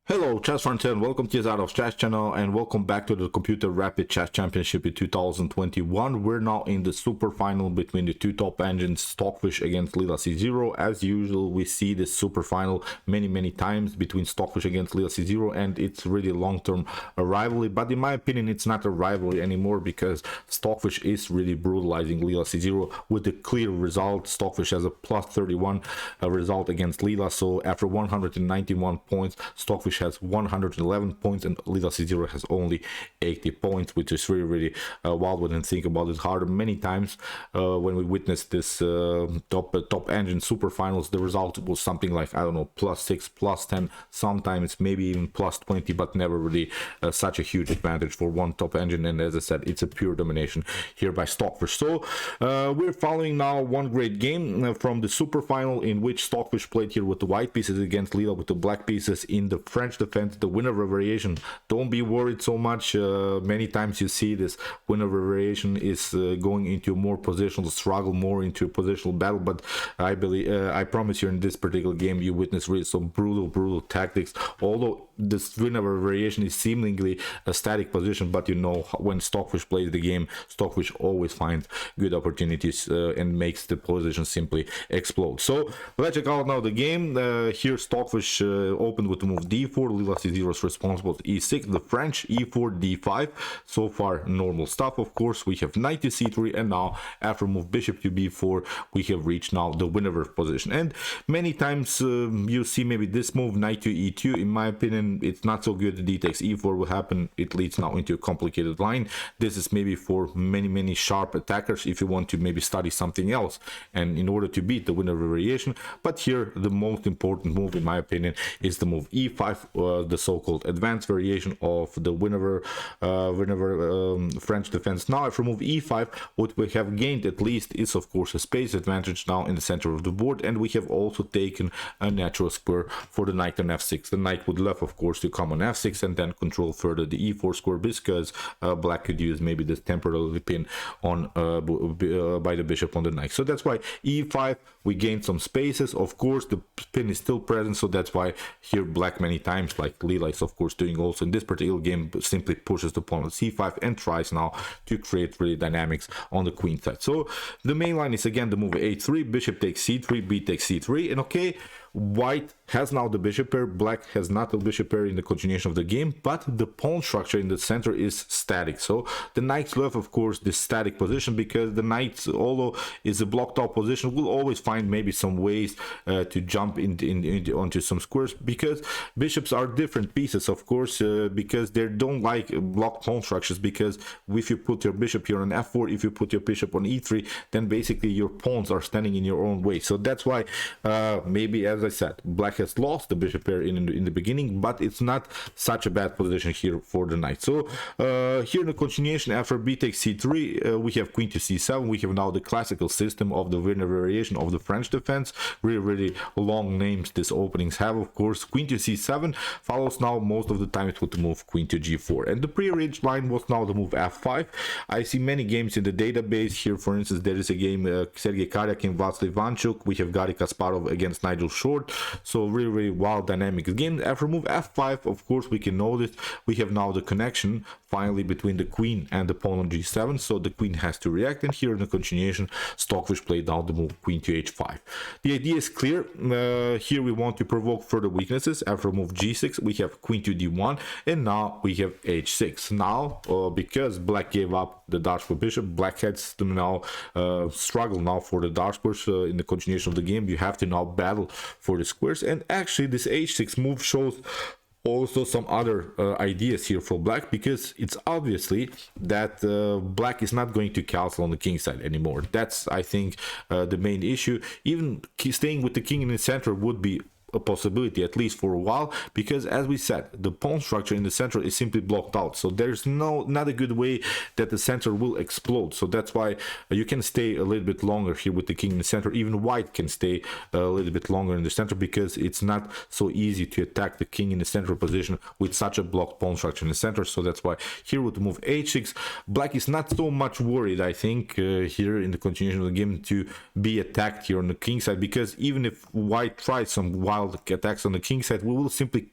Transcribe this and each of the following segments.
Hello chess friends and welcome to Qz's chess channel and welcome back to the Computer Rapid Chess Championship in 2021. We're now in the super final between the two top engines, Stockfish against Lc0. As usual, we see this super final many times between Stockfish against Lc0, and it's really long-term rivalry, but in my opinion it's not a rivalry anymore because Stockfish is really brutalizing Lc0 with a clear result. Stockfish has a plus 31 result against Lila, so after 191 points Stockfish has 111 points and Lc0 has only 80 points, which is really wild when you think about it hard. Many times when we witnessed this top engine super finals, the result was something like, I don't know, +6, +10, sometimes maybe even +20, but never really such a huge advantage for one top engine. And as I said, it's a pure domination here by Stockfish. So we're following now one great game from the super final in which Stockfish played here with the white pieces against Lila with the black pieces in the French defense, the Winawer Variation. Don't be worried so much. Many times you see this Winawer Variation is going into a more positional struggle, more into a positional battle, but I believe, I promise you, in this particular game you witness really some brutal tactics. Although this Winawer Variation is seemingly a static position, but you know, when Stockfish plays the game, Stockfish always finds good opportunities and makes the position simply explode. So let's check out now the game. Here Stockfish opened with the move d4. Lc0 is responsible to e6, the French e4 d5. So far normal stuff. Of course, we have knight to c3, and now after move bishop to b4 we have reached now the Winawer position. And many times you see maybe this move knight to e2. In my opinion, it's not so good. D takes e4 will happen. It leads now into a complicated line. This is maybe for many sharp attackers if you want to maybe study something else and in order to beat the Winawer Variation. But here the most important move in my opinion is the move e5, the so-called advanced variation of the Winawer French defense. Now if we move e5, what we have gained at least is of course a space advantage now in the center of the board, and we have also taken a natural square for the knight on f6. The knight would love of course to come on f6 and then control further the e4 square, because black could use maybe this temporary pin on by the bishop on the knight. So that's why e5 we gained some spaces. Of course the pin is still present, so that's why here black many times, like Lila is of course doing also in this particular game, simply pushes the pawn on c5 and tries now to create really dynamics on the queen side. So the main line is again the move a3, bishop takes c3, b takes c3, and okay, white has now the bishop pair, black has not a bishop pair in the continuation of the game, but the pawn structure in the center is static. So the knights love of course this static position, because the knights, although is a blocked out position, will always find maybe some ways to jump onto some squares, because bishops are different pieces of course, because they don't like blocked pawn structures, because if you put your bishop here on f4, if you put your bishop on e3, then basically your pawns are standing in your own way. So that's why maybe, as I said, black has lost the bishop pair in the beginning, but it's not such a bad position here for the knight. So here in the continuation, after b takes c3, we have queen to c7. We have now the classical system of the Winawer Variation of the French defense. Really long names these openings have, of course. Queen to c7 follows now most of the time with the move queen to g4, and the pre-arranged line was now the move f5. I see many games in the database here. For instance, there is a game Sergei Karyakin, Václav Ivanchuk. We have Garry Kasparov against Nigel Short. So really wild dynamic game. After move f5, of course, we can notice we have now the connection finally between the queen and the pawn on g7. So the queen has to react, and here in the continuation, Stockfish played down the move queen to h5. The idea is clear. Here we want to provoke further weaknesses. After move g6, we have queen to d1, and now we have h6. Now, because black gave up the dark square bishop, black has to now struggle now for the dark squares in the continuation of the game. You have to now battle for the squares, and actually this h6 move shows also some other ideas here for black, because it's obviously that black is not going to castle on the king side anymore. That's, I think, the main issue. Even staying with the king in the center would be a possibility, at least for a while, because as we said, the pawn structure in the center is simply blocked out, so there's not a good way that the center will explode. So that's why you can stay a little bit longer here with the king in the center. Even white can stay a little bit longer in the center, because it's not so easy to attack the king in the center position with such a blocked pawn structure in the center. So that's why here with the move h6, black is not so much worried, I think, here in the continuation of the game to be attacked here on the king side, because even if white tries some wild attacks on the king side, we will simply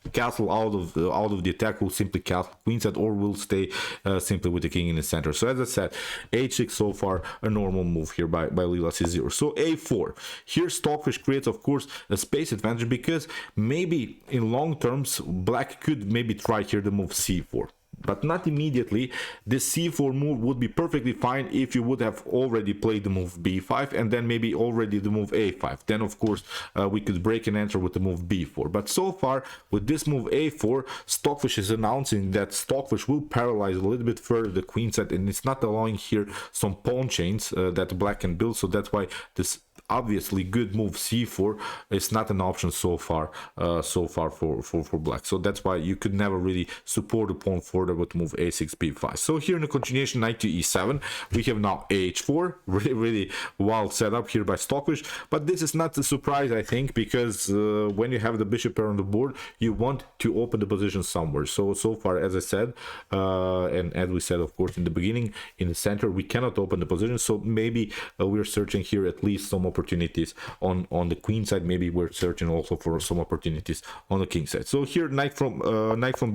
castle out of the attack, will simply castle queenside or will stay simply with the king in the center. So as I said, h6 so far a normal move here by Lc0. So a4, here Stockfish creates of course a space advantage, because maybe in long terms black could maybe try here the move c4, but not immediately. This c4 move would be perfectly fine if you would have already played the move b5 and then maybe already the move a5. Then of course we could break and enter with the move b4. But so far with this move a4, Stockfish is announcing that Stockfish will paralyze a little bit further the queenside, and it's not allowing here some pawn chains that black can build. So that's why this obviously good move c4 is not an option so far for black. So that's why you could never really support the pawn further with move a6 b5. So here in the continuation, knight to e7, we have now h4. Really wild setup here by Stockfish, but this is not a surprise, I think, because when you have the bishop pair on the board, you want to open the position somewhere. So far, as I said, and as we said of course in the beginning, in the center we cannot open the position. So maybe we're searching here at least some opportunities on the queen side. Maybe we're searching also for some opportunities on the king side. So here knight from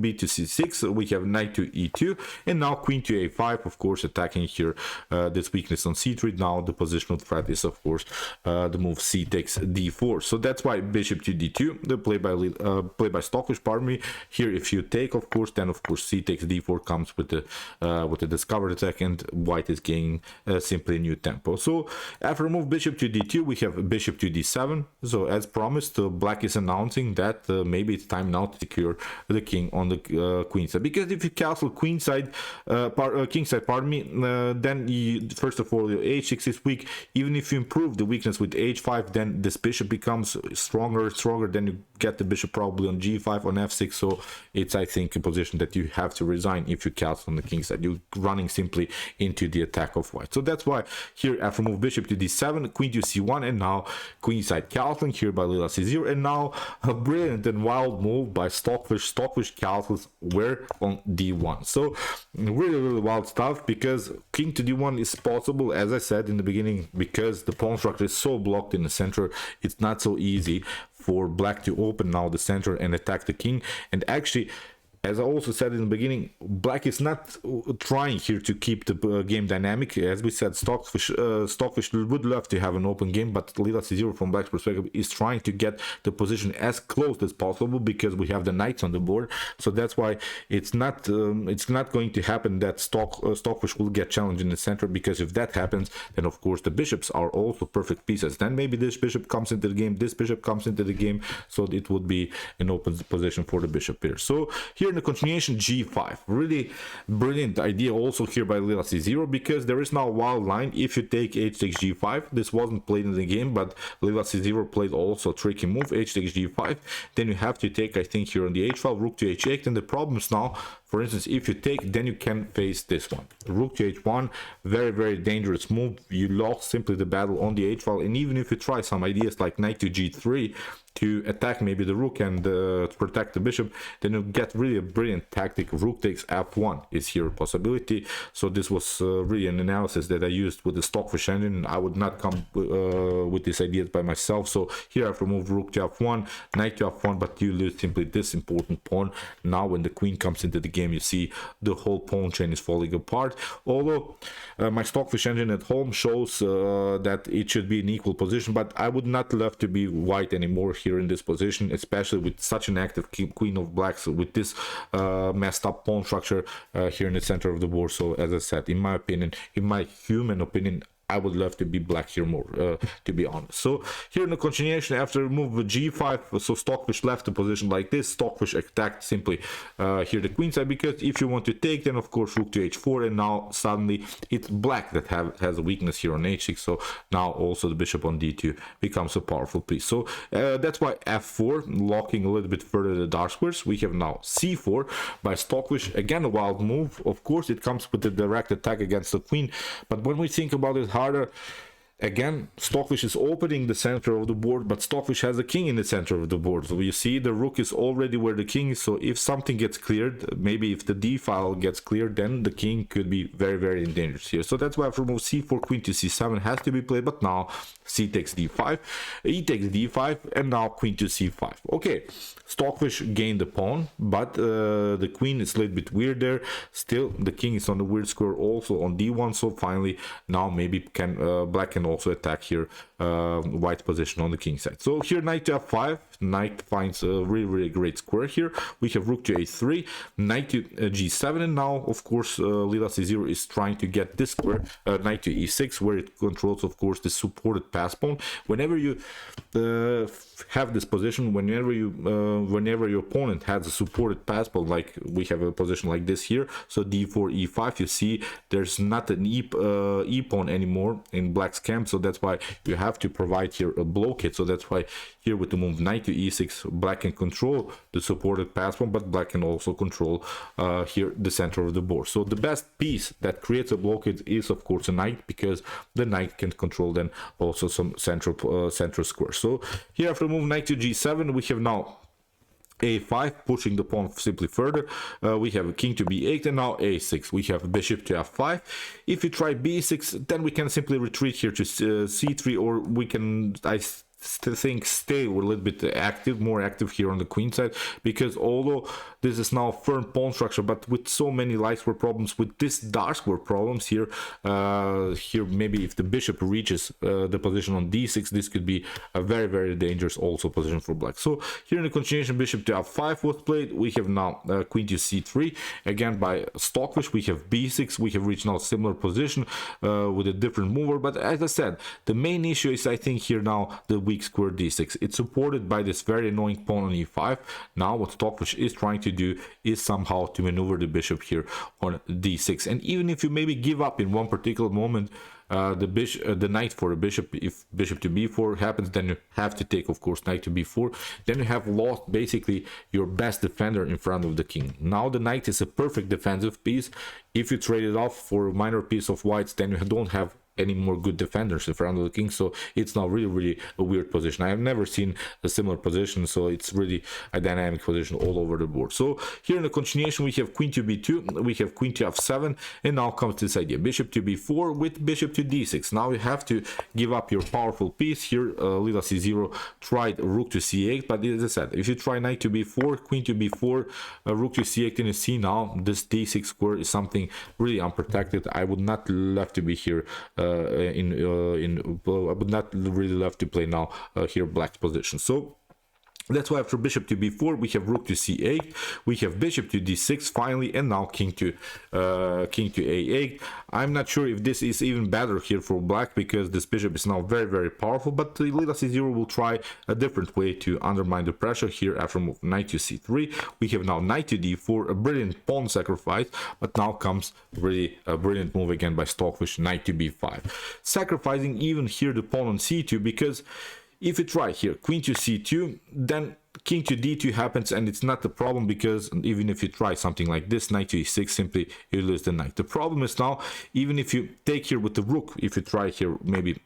b to c6, we have knight to e2, and now queen to a5, of course attacking here this weakness on c3. Now the positional threat is of course the move c takes d4. So that's why bishop to d2, the play by Stockfish, pardon me. Here if you take, of course, then of course c takes d4 comes with the discovered attack, and white is gaining simply a new tempo. So after move bishop to d2, we have bishop to d7. So as promised, black is announcing that maybe it's time now to secure the king on the queen side, because if you castle queenside kingside, pardon me, then you, first of all, your h6 is weak. Even if you improve the weakness with h5, then this bishop becomes stronger, then you get the bishop probably on g5, on f6. So it's, I think, a position that you have to resign if you castle on the king side. You're running simply into the attack of white. So that's why here after move bishop to d7, queen to c1, and now queenside castling here by Lc0. And now a brilliant and wild move by Stockfish. Stockfish castles where on d1. So really wild stuff, because king to d1 is possible, as I said in the beginning, because the pawn structure is so blocked in the center. It's not so easy for black to open now the center and attack the king. And actually, as I also said in the beginning, black is not trying here to keep the game dynamic. As we said, Stockfish would love to have an open game, but Lc0 from black's perspective is trying to get the position as close as possible, because we have the knights on the board. So that's why it's not going to happen that Stockfish will get challenged in the center, because if that happens, then of course the bishops are also perfect pieces. Then maybe this bishop comes into the game, this bishop comes into the game, so it would be an open position for the bishop here. So here in the continuation, g5, really brilliant idea also here by Lc0, because there is now a wild line. If you take h takes g5, this wasn't played in the game, but Lc0 played also a tricky move, h takes g5. Then you have to take, I think, here on the h file, rook to h8. And the problem is now, for instance, if you take, then you can face this one, rook to h1, very dangerous move. You lost simply the battle on the h file. And even if you try some ideas like knight to g3 to attack maybe the rook and protect the bishop, then you get really a brilliant tactic. Rook takes f1 is here a possibility. So this was really an analysis that I used with the Stockfish engine. I would not come with these ideas by myself. So here I've removed rook to f1, knight to f1, but you lose simply this important pawn. Now when the queen comes into the game, you see the whole pawn chain is falling apart. Although my Stockfish engine at home shows that it should be an equal position, but I would not love to be white anymore here in this position, especially with such an active queen of blacks, with this messed up pawn structure here in the center of the board. So as I said, in my opinion, in my human opinion, I would love to be black here more, to be honest. So here in the continuation, after move g5, so Stockfish left the position like this. Stockfish attacked simply here the queen side, because if you want to take, then of course rook to h4, and now suddenly it's black that has a weakness here on h6. So now also the bishop on d2 becomes a powerful piece. So that's why f4, locking a little bit further the dark squares. We have now c4 by Stockfish. Again, a wild move. Of course, it comes with the direct attack against the queen, but when we think about it harder, again, Stockfish is opening the center of the board, but Stockfish has a king in the center of the board. So you see the rook is already where the king is. So if something gets cleared, maybe if the d file gets cleared, then the king could be very, very endangered here. So that's why after move c4, queen to c7 has to be played. But now c takes d5, e takes d5, and now queen to c5. Okay, Stockfish gained the pawn, but the queen is a little bit weird there. Still, the king is on the weird square also on d1. So finally, now maybe black can also attack here white position on the king side. So here knight to f5, knight finds a really great square here. We have rook to a3, knight to g7, and now of course Lc0 is trying to get this square, knight to e6, where it controls of course the supported pass pawn. Whenever you have this position, whenever your opponent has a supported pass pawn, like we have a position like this here, so d4 e5, you see there's not an e pawn anymore in black's camp, so that's why you have to provide here a blockade. So that's why here with the move knight to e6, black can control the supported pass pawn, but black can also control here the center of the board. So the best piece that creates a blockade is of course a knight, because the knight can control then also some central square. So here after move knight to g7, we have now a5, pushing the pawn simply further. We have a king to b8, and now a6. We have bishop to f5. If we try b6, then we can simply retreat here to c3, or we can, I think, stay a little bit more active here on the queen side, because although this is now firm pawn structure, but with so many light square problems, with this dark square problems here, maybe if the bishop reaches the position on d6, this could be a very dangerous also position for black. So here in the continuation, bishop to f5 was played. We have now queen to c3, again by Stockfish. We have b6. We have reached now a similar position with a different mover, but as I said, the main issue is, I think, here now the weak square d6. It's supported by this very annoying pawn on e5. Now what Stockfish is trying to do is somehow to maneuver the bishop here on d6, and even if you maybe give up in one particular moment the knight for a bishop, if bishop to b4 happens, then you have to take of course knight to b4, then you have lost basically your best defender in front of the king. Now the knight is a perfect defensive piece. If you trade it off for a minor piece of whites, then you don't have any more good defenders in front of the king. So it's now really a weird position. I have never seen a similar position, so it's really a dynamic position all over the board. So here in the continuation, we have queen to b2, we have queen to f7, and now comes this idea, bishop to b4 with bishop to d6. Now you have to give up your powerful piece here. Lc0 tried rook to c8, but as I said, if you try knight to b4, queen to b4, rook to c8, and you see now this d6 square is something really unprotected. I would not love to be here I would not really love to play now here black's position. So that's why after bishop to b4, we have rook to c8, we have bishop to d6 finally, and now king to a8. I'm not sure if this is even better here for black, because this bishop is now very powerful, but Lc0 will try a different way to undermine the pressure here after move knight to c3. We have now knight to d4, a brilliant pawn sacrifice, but now comes really a brilliant move again by Stockfish, knight to b5, sacrificing even here the pawn on c2, because if you try here queen to c2, then king to d2 happens, and it's not a problem, because even if you try something like this, knight to e6, simply you lose the knight. The problem is now, even if you take here with the rook, if you try here maybe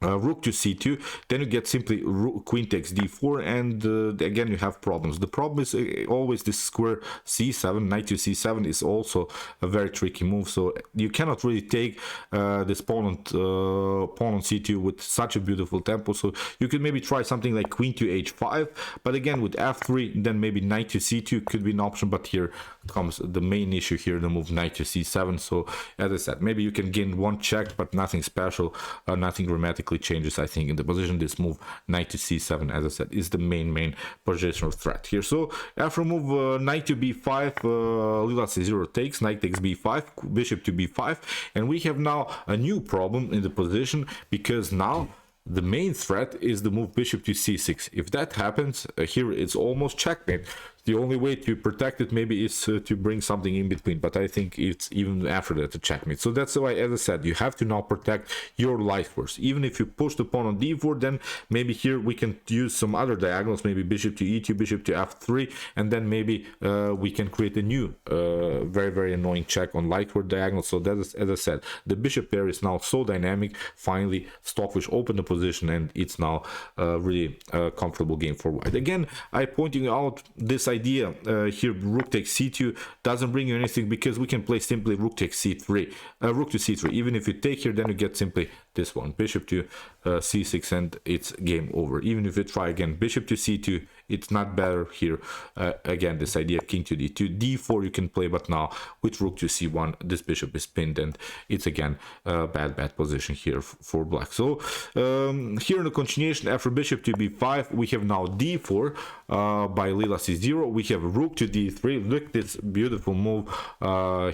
rook to c2, then you get simply queen takes d4, and again you have problems. The problem is always this square c7, knight to c7 is also a very tricky move, so you cannot really take this pawn on c2 with such a beautiful tempo. So you could maybe try something like queen to h5, but again with f3, then maybe knight to c2 could be an option, but here comes the main issue here, the move knight to c7. So as I said, maybe you can gain one check, but nothing special, nothing dramatically changes, I think, in the position. This move knight to c7, as I said, is the main positional threat here. So after move knight to b5, Lc0 takes, knight takes b5, bishop to b5, and we have now a new problem in the position, because now the main threat is the move bishop to c6. If that happens, here it's almost checkmate. The only way to protect it maybe is to bring something in between, but I think it's even after that a checkmate. So that's why, as I said, you have to now protect your life force. Even if you push the pawn on d4, then maybe here we can use some other diagonals, maybe bishop to e2, bishop to f3, and then maybe we can create a new very annoying check on lightward diagonal. So that is, as I said, the bishop pair is now so dynamic. Finally, Stockfish opened the position, and it's now really a comfortable game for white. Again, I pointing out this idea here, rook takes c2 doesn't bring you anything, because we can play simply rook takes c3, rook to c3. Even if you take here, then you get simply this one, bishop to c6, and it's game over. Even if you try again bishop to c2, it's not better here. Again, this idea king to d2, d4 you can play, but now with rook to c1 this bishop is pinned, and it's again a bad position here for black. So here in the continuation, after bishop to b5, we have now d4 by Lc0. We have rook to d3. Look, this beautiful move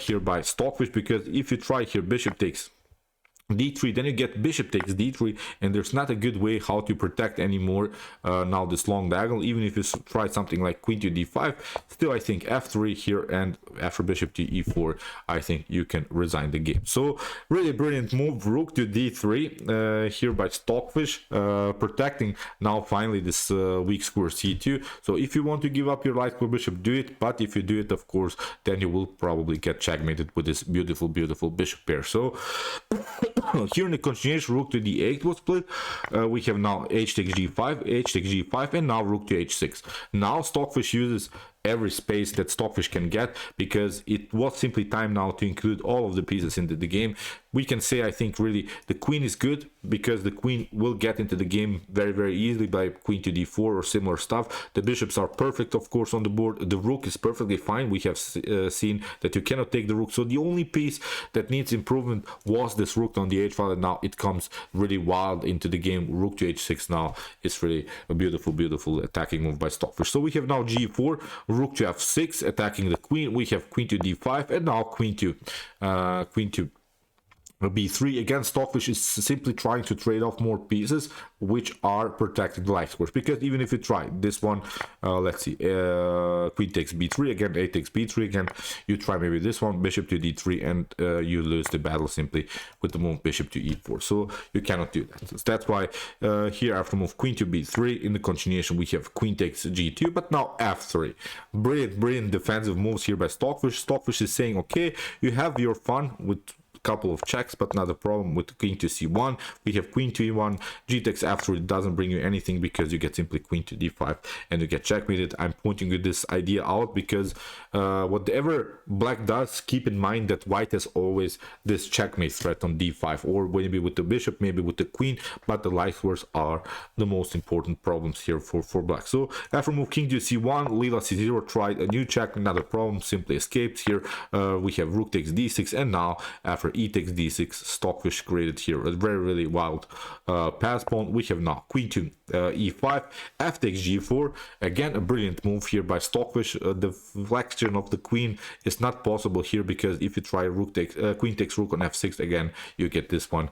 here by Stockfish, because if you try here bishop takes d3, then you get bishop takes d3, and there's not a good way how to protect anymore now this long diagonal. Even if you try something like queen to d5, still I think f3 here, and after bishop to e4 I think you can resign the game. So really brilliant move, rook to d3 here by Stockfish, protecting now finally this weak square c2. So if you want to give up your light square bishop, do it, but if you do it, of course, then you will probably get checkmated with this beautiful bishop pair. So here in the continuation, rook to d8 was split. We have now h takes g5, h takes g5, and now rook to h6. Now Stockfish uses every space that Stockfish can get, because it was simply time now to include all of the pieces into the game. We can say, I think, really the queen is good, because the queen will get into the game very easily by queen to d4 or similar stuff. The bishops are perfect, of course, on the board. The rook is perfectly fine. We have seen that you cannot take the rook. So the only piece that needs improvement was this rook on the h file, and now it comes really wild into the game. Rook to h6 now is really a beautiful attacking move by Stockfish. So we have now g4, rook to f6, attacking the queen. We have queen to d5, and now queen to b3. Again, Stockfish is simply trying to trade off more pieces which are protecting the light squares, because even if you try this one, let's see, queen takes b3, again a takes b3, again you try maybe this one, bishop to d3, and you lose the battle simply with the move bishop to e4. So you cannot do that. So that's why here after move queen to b3, in the continuation we have queen takes g2, but now f3. Brilliant defensive moves here by Stockfish. Stockfish is saying, okay, you have your fun with couple of checks, but not a problem with queen to c1. We have queen to e1, g takes f3 doesn't bring you anything, because you get simply queen to d5 and you get checkmated. I'm pointing with this idea out because whatever black does, keep in mind that white has always this checkmate threat on d5, or maybe with the bishop, maybe with the queen, but the light squares are the most important problems here for black. So after move king to c1, Lc0 tried a new check, not a problem, simply escapes here. We have rook takes d6, and now after e takes d6, Stockfish created here a really wild pass pawn. We have now queen to e5, f takes g4, again a brilliant move here by Stockfish. The flexion of the queen is not possible here, because if you try rook takes queen takes rook on f6, again you get this one,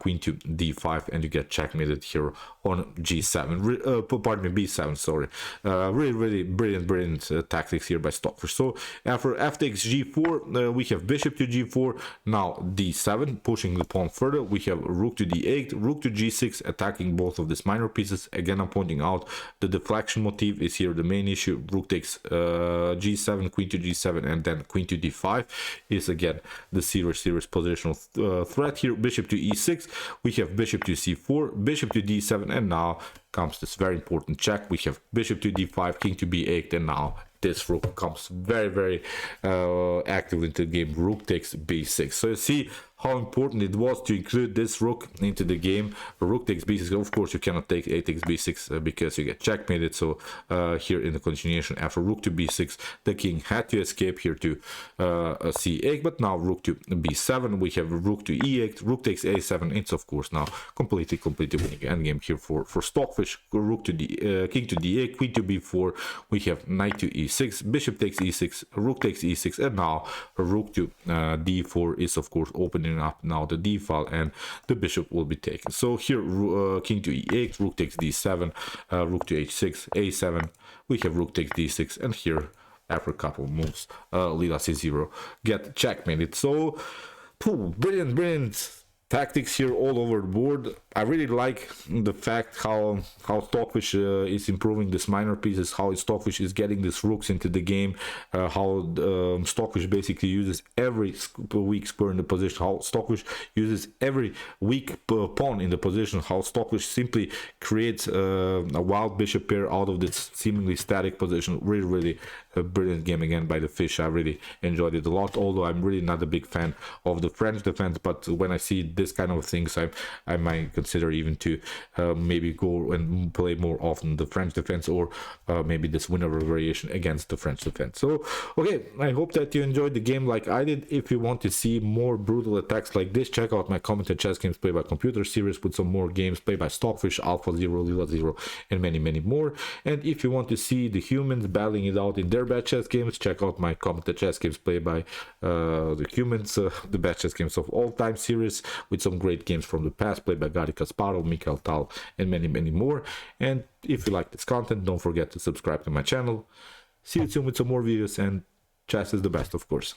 queen to d5, and you get checkmated here on g7, pardon me, b7, sorry. Really brilliant tactics here by Stockfish. So after f takes g4, we have bishop to g4, now d7, pushing the pawn further. We have rook to d8, rook to g6, attacking both of these minor pieces. Again, I'm pointing out the deflection motif is here the main issue. Rook takes g7, queen to g7, and then queen to d5 is again the serious positional threat here. Bishop to e6, we have bishop to c4, bishop to d7, and now comes this very important check. We have bishop to d5, king to b8, and now this rook comes very active into the game. Rook takes b6. So you see how important it was to include this rook into the game. Rook takes b6. Of course, you cannot take a takes b6 because you get checkmated. So here in the continuation, after rook to b6, the king had to escape here to c8. But now rook to b7, we have rook to e8, rook takes a7. It's of course now completely winning endgame here for Stockfish. Rook to king to d8, queen to b4. We have knight to e6, bishop takes e6, rook takes e6, and now rook to d4 is of course opening up now the d file, and the bishop will be taken. So here king to e8, rook takes d7, rook to h6, a7. we have rook takes d6, and here after a couple of moves Lila c0 get checkmated. So brilliant tactics here all over the board. I really like the fact how Stockfish is improving this minor pieces, how Stockfish is getting these rooks into the game, how Stockfish basically uses every weak square in the position, how Stockfish uses every weak pawn in the position, how Stockfish simply creates a wild bishop pair out of this seemingly static position. Really a brilliant game again by the fish. I really enjoyed it a lot, although I'm really not a big fan of the French defense, but when I see this kind of things, I might consider even to maybe go and play more often the French defense, or maybe this Winawer variation against the French defense. So okay, I hope that you enjoyed the game like I did. If you want to see more brutal attacks like this, check out my commented chess games played by computer series with some more games played by Stockfish, Alpha0, Lila0, and many more. And if you want to see the humans battling it out in their bad chess games, check out my commented chess games played by the humans, the best chess games of all time series, with some great games from the past played by Garry Kasparov, Mikhail Tal, and many more. And if you like this content, don't forget to subscribe to my channel. See you soon with some more videos, and chess is the best, of course.